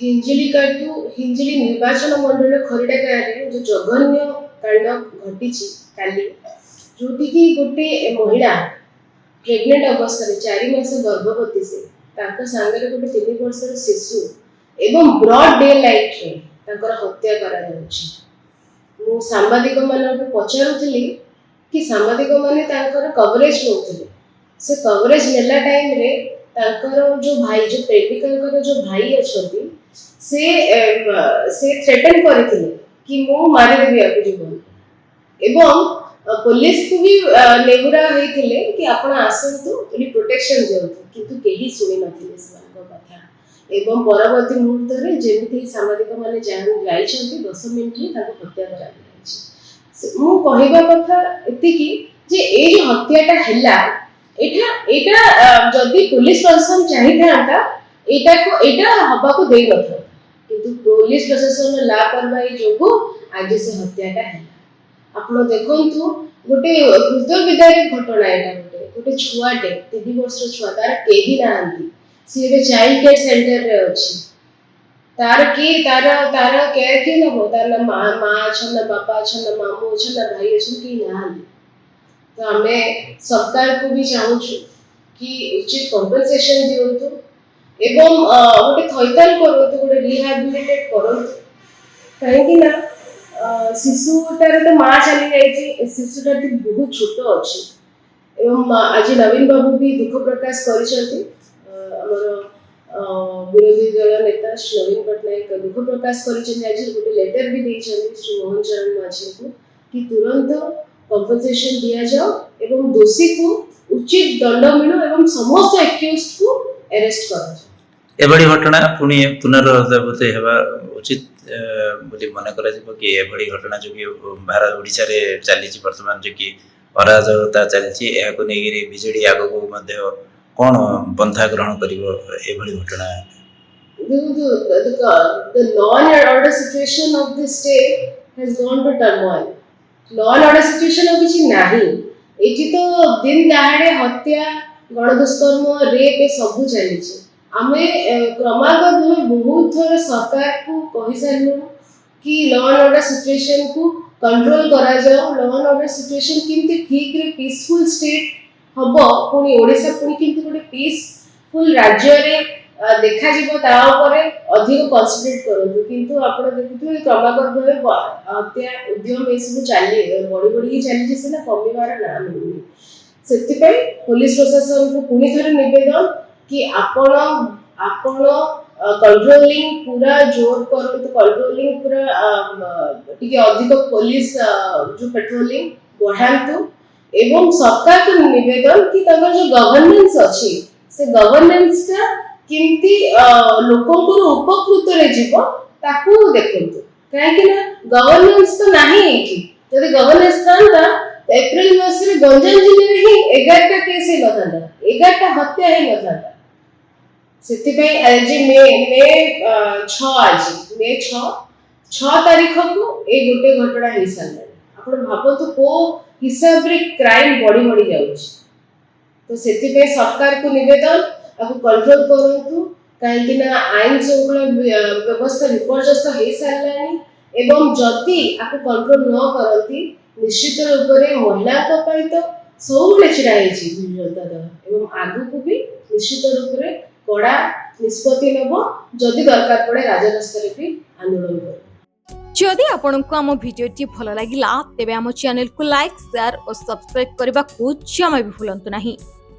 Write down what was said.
हिंजिली निर्वाचन मंडल खरीडा गाँव जो जघन्य कांड घटी काली जोटि की गोटे महिला प्रेग्नेंट अवस्था 4 मास गर्भवती से सांगे गोटे 3 वर्षर शिशु एवं ब्रॉड डे लाइट रे हत्या करा मु सांबादिक मान पचारूली कि सांबादिक माने कवरेज नौते से कवरेज नेला टाइम रे जो भाई जो प्रेमिका जो भाई अच्छा से थ्रेटन करथिले कि मु मारिदेबी आपको जीवन एवं पुलिस को भी नेहुरा होइथिले कि आपण आसंतु एडी प्रोटेक्शन दियंतु किंतु केही सुनि नथिले समान कथा एवं परवर्ती मुहूर्त रे जेमिति सामाजिक माने जाई छंती 10 मिनिट रे ताको हत्या करा दिछि मु कहिबा कथा एति कि जे ए जो हत्याटा हैला एटा जदि पुलिस प्रशासन चाहि थांता एटा हबा को देई नथो किंतु पुलिस प्रशासन लापरवाही जोगु आज से हत्याटा है आपण देखंतु गोटे हृदय विदारक घटना एटा गोटे छुआटे 3 वर्षर छुआ तार केही नांती सी एबे चाइल्ड केयर सेंटर रे अछि तार केयर के नबो तार मां छ ना बापा छ ना मामू छ ना भाई छ की नांती तो हमें सरकार को भी चाहूँ कि उचित कंपनसेशन दियंतु एवं गोटे थैताल करंतु गोटे रिहैबिलिटेट करंतु कहीं ना शिशुटार तो माँ चली जाइए शिशुटा बहुत छोट अच्छी एवं आज नवीन बाबू भी दुख प्रकाश कर विरोधी दल नेता श्री नवीन पट्टनायक दुख प्रकाश कर गोटे लेटर भी देते श्री मोहन चरण माझी को कि तुरंत कंपनसेशन दिया जाओ एवं दोषी को उचित दंड मिलो एवं समस्त एक्यूज्ड को अरेस्ट करा जाओ एभली घटना पुणी पुनरावृत्ति हेबा उचित बोली मन करा जिवो कि एभली घटना जो कि भारत ओडिसा रे चली वर्तमान जो कि अराजकता चलछि एहाको नेगिरी बिजेडी आगो को मध्ये कोन पंथा ग्रहण करिवो एभली घटना the law and order situation of the state has gone to turmoil law and order situation of किछि नाही एठी तो दिन दहाड़े हत्या गणदुष्कर्म रेप सब चली आमे क्रमागत बहुत थर सरकार को कहि सारलु कि लॉ एंड ऑर्डर सिचुएशन को कंट्रोल करा जाओ लॉ एंड ऑर्डर सिचुएशन किंतु ठीक रे पीसफुल स्टेट हबो पुनी ओडिसा पुनी किंतु गोटे पीसफुल राज्य रे देखा जीवो ता ऊपर अधिक कॉन्सेंट्रेट करंतु किंतु आपण देखुथु क्रमागत भाबे हत्या उद्यम ए सब चली बड़ी चली से ना कमिबार ना मिलुनी सेति पई पुलिस प्रशासन को पुनी थरे निवेदन कि आपण कंट्रोलिंग पूरा जोर करंतु कंट्रोलिंग पूरा टिके अधिक पुलिस जो पेट्रोलिंग बढ़ांतु एवं सरकार को निवेदन कि तगर जो गवर्नेंस अछि से गवर्नेंस का किंती लोकों को उपकृत रे जीवो ताकू देखंतु काहे कि ना गवर्नेंस तो नाही एठी जदि गवर्नेंस थांता अप्रैल मास रे गंजाम जिले रे ही 11टा केस हे नथांता 11टा हत्या हे नथांता सेति पई आज मे 6 आज मे 6 तारीख को ए गोटे घटना हे साला आपण भाबतो को हिसाब रे क्राइम बड़ी जाउछ तो सेति पई सरकार को निवेदन आपको कंट्रोल करंतु काहे ना आईन शृंखला व्यवस्था विपर्यस्त हो सारानी एवं जदि आपको कंट्रोल न करंती निश्चित रूप से महिला तो सब छिड़ा जनता दल एवं आगु को भी निश्चित रूप से कड़ा निष्पत्ति नब जदि दरकार पड़े राजरास्ता भी आंदोलन कर जदि आपंक आम भिडी भल लगा तेब आम चैनल को लाइक शेयर और सब्सक्राइब करने को जमा भी भूलु नहीं।